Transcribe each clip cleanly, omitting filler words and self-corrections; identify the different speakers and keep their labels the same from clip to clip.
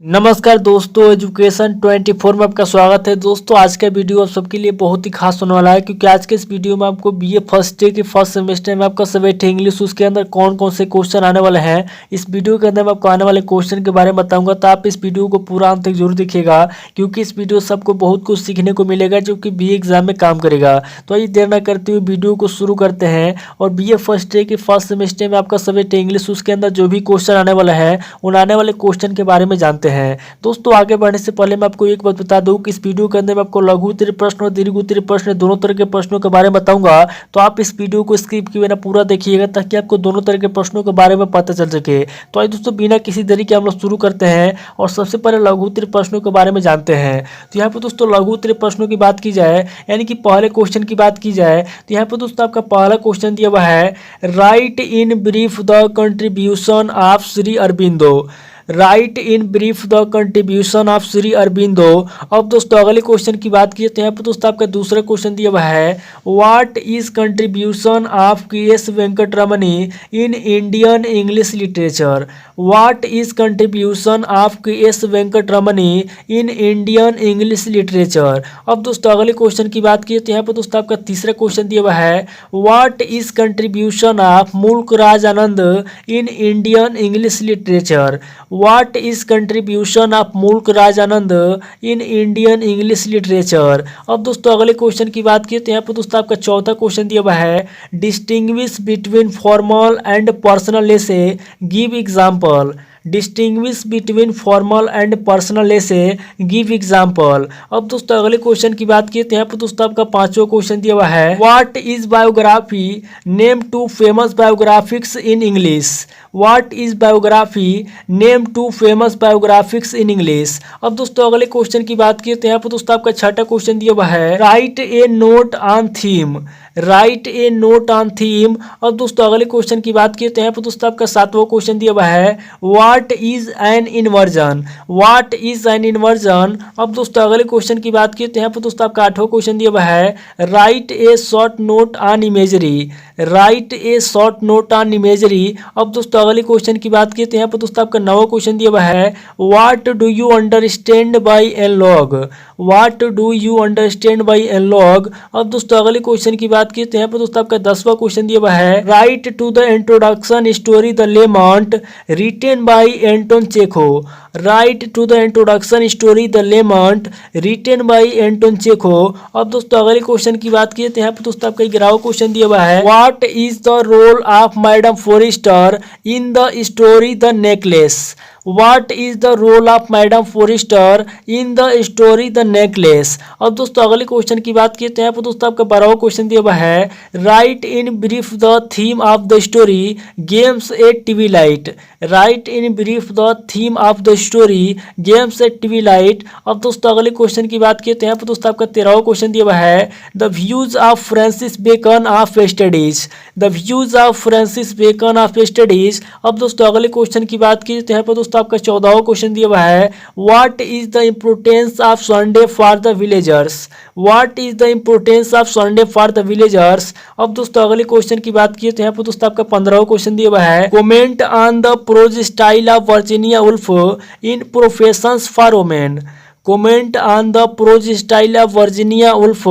Speaker 1: नमस्कार दोस्तों, एजुकेशन 24 में आपका स्वागत है। दोस्तों आज का वीडियो आप सबके लिए बहुत ही खास होने वाला है, क्योंकि आज के इस वीडियो में आपको बीए फर्स्ट ईयर के फर्स्ट सेमेस्टर में आपका सब्जेक्ट इंग्लिश, उसके अंदर कौन कौन से क्वेश्चन आने वाले हैं, इस वीडियो के अंदर मैं आपको आने वाले क्वेश्चन के बारे में बताऊंगा। तो आप इस वीडियो को पूरा अंत तक जरूर देखिएगा, क्योंकि इस वीडियो से आपको बहुत कुछ सीखने को मिलेगा जो कि बीए एग्जाम में काम करेगा। तो आइए देर न करते हुए वीडियो को शुरू करते हैं। और बीए फर्स्ट ईयर के फर्स्ट सेमेस्टर में आपका सब्जेक्ट इंग्लिश, उसके अंदर जो भी क्वेश्चन आने वाला है उन आने वाले क्वेश्चन के बारे में जानते हैं। दोस्तों आगे बढ़ने से पहले मैं आपको एक बात बता दूं कि इस वीडियो के अंदर मैं आपको लघु उत्तरीय प्रश्न और दीर्घ उत्तरीय प्रश्न दोनों तरह के प्रश्नों के बारे में बताऊंगा। तो आप इस वीडियो को स्किप किए बिना पूरा देखिएगा, ताकि आपको दोनों तरह के प्रश्नों के बारे में पता चल सके। तो आइए दोस्तों बिना किसी देरी के हम लोग शुरू करते हैं और सबसे पहले लघु उत्तरीय प्रश्नों के बारे में जानते हैं। तो यहाँ पर दोस्तों लघु उत्तरीय प्रश्नों की बात की जाए, यानी कि पहले क्वेश्चन की बात की जाए, तो यहाँ पर दोस्तों आपका पहला क्वेश्चन दिया हुआ है, write in brief the contribution of Shri Aurobindo. Right in brief the contribution of Shri Aurobindo. अब दोस्तों अगले क्वेश्चन की बात की तो यहाँ पर दोस्तों आपका दूसरा क्वेश्चन दिया हुआ है, what is contribution of KS. Venkataramani in Indian English literature. What is contribution of KS. Venkataramani in Indian English literature. अब दोस्तों अगले क्वेश्चन की बात की तो यहाँ पर दोस्तों आपका तीसरा क्वेश्चन दिया हुआ है, what is contribution of Mulk Raj Anand in Indian English literature. What is contribution of Mulk Raj Anand in Indian English literature. अब दोस्तों अगले क्वेश्चन की बात की तो यहाँ पर दोस्तों आपका चौथा क्वेश्चन दिया हुआ है, distinguish between formal and personal essay, give example. Distinguish between formal and personal essay, give example. अब दोस्तों अगले क्वेश्चन की बात की तो यहाँ पर दोस्तों आपका पांचवा क्वेश्चन दिया हुआ है, what is biography, name two famous biographics in English. What is biography, name two famous biographics in English. अब दोस्तों अगले क्वेश्चन की बात की तो यहाँ पर दोस्तों आपका छठा क्वेश्चन दिया हुआ है, right A note on theme. Right A note on theme. अब दोस्तों अगले क्वेश्चन की बात की तो यहाँ पर दोस्तों आपका सातवां क्वेश्चन दिया हुआ है, what is an inversion. What is an inversion. अब दोस्तों अगले क्वेश्चन की बात की तो यहाँ पर दोस्तों आपका आठवां क्वेश्चन दिया हुआ है, right A short note on imagery. Right A short note on imagery. अब दोस्तों अगले क्वेश्चन की बात की तो यहाँ पर दोस्तों आपका नौवां क्वेश्चन दिया हुआ है, what do you understand by analogue. What do you understand by analogue. अब दोस्तों अगले क्वेश्चन की बात की तो यहाँ पर दोस्तों आपका 10वां क्वेश्चन दिया हुआ है, write to the introduction story the lament written by Anton Chekhov. Write to the introduction story the lament written by Anton Chekhov. अब दोस्तों अगले क्वेश्चन की बात की तो यहाँ पर दोस्तों आपका 11वां क्वेश्चन दिया हुआ है, what is the role of madam Forrester in the story the necklace. What is the role of madam Forrester in the story the necklace. अब दोस्तों अगले क्वेश्चन की बात की तो यहाँ पर दोस्तों आपका 12वां क्वेश्चन दिया हुआ है, write in brief the theme of the story games eight TV light. Right in brief the theme of the story games eight TV light. अब दोस्तों अगले क्वेश्चन की बात की तो यहाँ पर दोस्तों आपका 13वां क्वेश्चन दिया हुआ है, the views of Francis Bacon of studies. The views of Francis Bacon of studies. अब दोस्तों अगले क्वेश्चन की बात की तो यहाँ पर दोस्तों आपका 14वां क्वेश्चन दिया हुआ है, what is the importance of Sunday for the villagers. What is the importance of Sunday for the villagers. अब दोस्तों अगले क्वेश्चन की बात की तो यहाँ पर दोस्तों आपका 15वां क्वेश्चन दिया हुआ है, comment on the prose style of Virginia Woolf in professions for women. Comment on the prose style of Virginia Woolf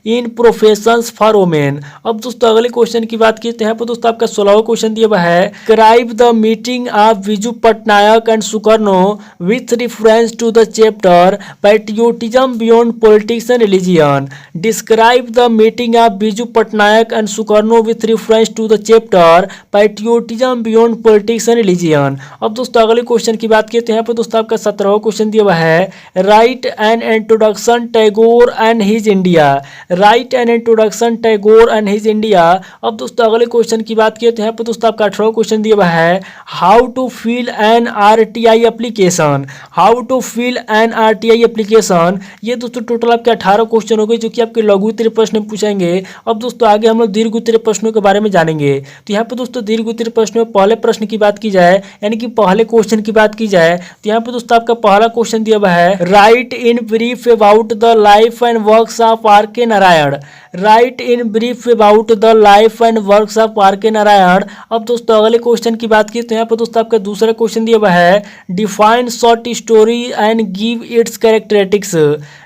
Speaker 1: in professions for women. अब दोस्तों अगले क्वेश्चन की बात की तो यहाँ पर दोस्तों आपका 16वां क्वेश्चन दिया हुआ है, describe the meeting of Biju Patnaik and Sukarno with reference to the chapter patriotism beyond politics and religion. Describe the meeting of Biju Patnaik and Sukarno with reference to the chapter patriotism beyond politics and religion. अब दोस्तों अगले question की बात की तो यहाँ पर दोस्तों आपका 17वां क्वेश्चन दिया हुआ है, right an introduction Tagore and his India. Right an introduction Tagore and his India. अब दोस्तों अगले क्वेश्चन की बात की तो यहाँ पर दोस्तों आपका 18वां क्वेश्चन दिया हुआ है, how to fill an RTI application. How to fill an RTI application. ये दोस्तों टोटल आपके 18 क्वेश्चन हो गए, जो कि आपके लघु उत्तरीय प्रश्न पूछेंगे। अब दोस्तों आगे हम लोग दीर्घ उत्तरीय प्रश्नों के बारे में जानेंगे। तो यहाँ पर दोस्तों दीर्घ उत्तरीय प्रश्न में पहले प्रश्न की बात की जाए, यानी कि पहले क्वेश्चन की बात की जाए, तो यहाँ पर दोस्तों आपका पहला क्वेश्चन दिया हुआ है, write in brief about the life and works of R K Narayan. Write in brief about the life and works of R K Narayan. अब दोस्तों अगले क्वेश्चन की बात की तो यहाँ पर दोस्तों आपका दूसरा क्वेश्चन दिया हुआ है define short story and give its characteristics.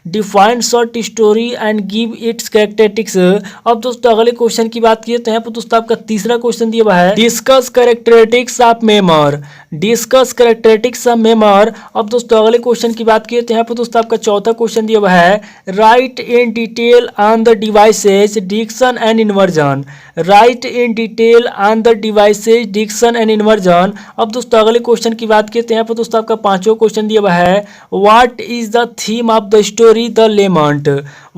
Speaker 1: Define short story and give its characteristics. अब दोस्तों अगले क्वेश्चन की बात की तो यहाँ पर दोस्तों आपका तीसरा क्वेश्चन दिया हुआ है discuss characteristics of memoir. Discuss characteristics of memoir. अब दोस्तों अगले क्वेश्चन की बात की तो यहाँ पर दोस्तों आपका चौथा क्वेश्चन दिया हुआ है write in detail on the devices diction and inversion. Write in detail on the devices diction and inversion. अब दोस्तों अगले क्वेश्चन की बात की तो यहाँ पर दोस्तों आपका पांचवा क्वेश्चन दिया हुआ है what is the theme of the story the lament.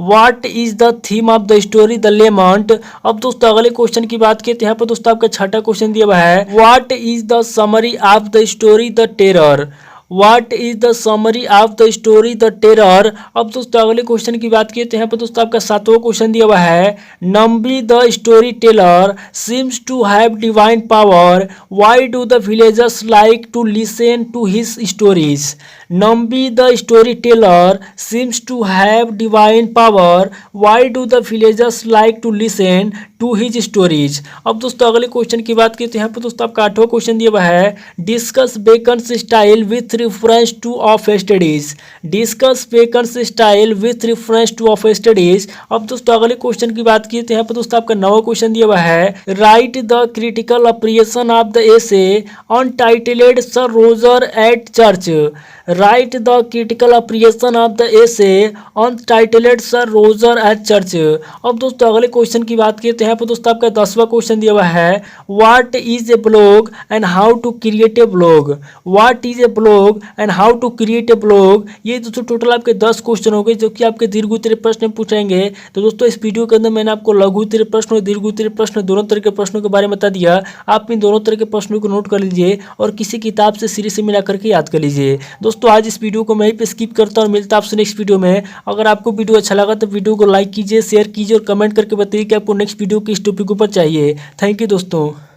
Speaker 1: What is the theme of the story the lament. अब दोस्तों अगले क्वेश्चन की बात की तो यहाँ पर दोस्तों आपका छठा क्वेश्चन दिया हुआ है what is the summary of the story the terror. What is the summary of the story the terror. अब दोस्तों अगले क्वेश्चन की बात की तो यहाँ पर दोस्तों आपका सातवां क्वेश्चन दिया हुआ है Nambi the storyteller seems to have divine power why do the villagers like to listen to his stories. Nambi the storyteller seems to have divine power why do the villagers like to listen to his stories. अब दोस्तों अगले question की बात की तो यहाँ पर दोस्तों आपका आठवां क्वेश्चन दिया हुआ है discuss beckons style with reference to of studies। Discuss beckons style with reference two of studies. अब दोस्तों अगले क्वेश्चन की बात की तो यहाँ पर दोस्तों आपका नवा क्वेश्चन दिया हुआ है write the critical appreciation of the essay untitled sir Roger at church. Write the critical appreciation of the essay untitled sir Roger at church. अब दोस्तों अगले क्वेश्चन की बात की तो यहाँ पर दोस्तों आपका 10वां क्वेश्चन दिया हुआ है what is a blog and how to create a blog. What is a blog and how to create a blog. ये दोस्तों टोटल आपके 10 क्वेश्चन हो गए जो कि आपके दीर्घ उत्तरीय प्रश्न पूछेंगे। तो दोस्तों इस वीडियो के अंदर मैंने आपको लघु उत्तरीय प्रश्न और दीर्घ उत्तरीय प्रश्न दोनों तरह के प्रश्नों के बारे में बता दिया। आप इन दोनों तरह के प्रश्नों को नोट कर लीजिए और किसी किताब से सीरीज से मिला करके याद कर लीजिए। दोस्तों आज इस वीडियो को मैं यहीं पे स्किप करता हूँ और मिलता आपसे नेक्स्ट वीडियो में। अगर आपको वीडियो अच्छा लगा तो वीडियो को लाइक कीजिए, शेयर कीजिए और कमेंट करके बताइए कि आपको नेक्स्ट वीडियो किस टॉपिक ऊपर चाहिए। थैंक यू दोस्तों।